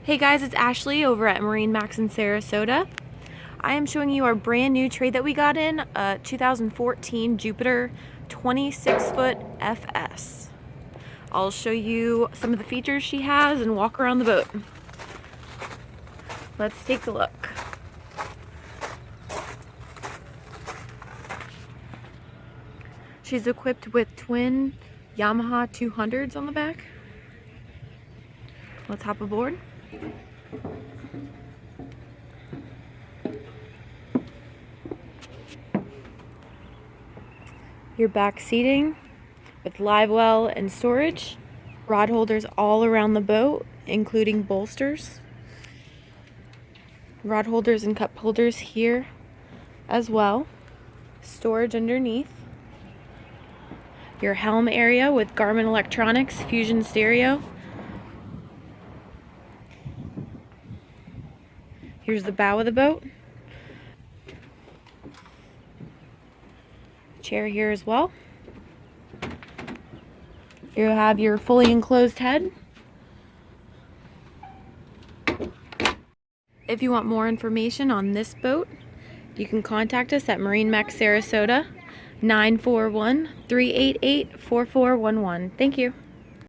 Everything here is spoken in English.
Hey guys, it's Ashley over at Marine Max in Sarasota. I am showing you our brand new trade that we got in, a 2014 Jupiter 26-foot FS. I'll show you some of the features she has and walk around the boat. Let's take a look. She's equipped with twin Yamaha 200s on the back. Let's hop aboard. Your back seating with live well and storage. Rod holders all around the boat, including bolsters. Rod holders and cup holders here as well. Storage underneath. Your helm area with Garmin electronics, Fusion stereo. Here's the bow of the boat. Chair here as well. You have your fully enclosed head. If you want more information on this boat, you can contact us at MarineMax Sarasota, 941-388-4411. Thank you.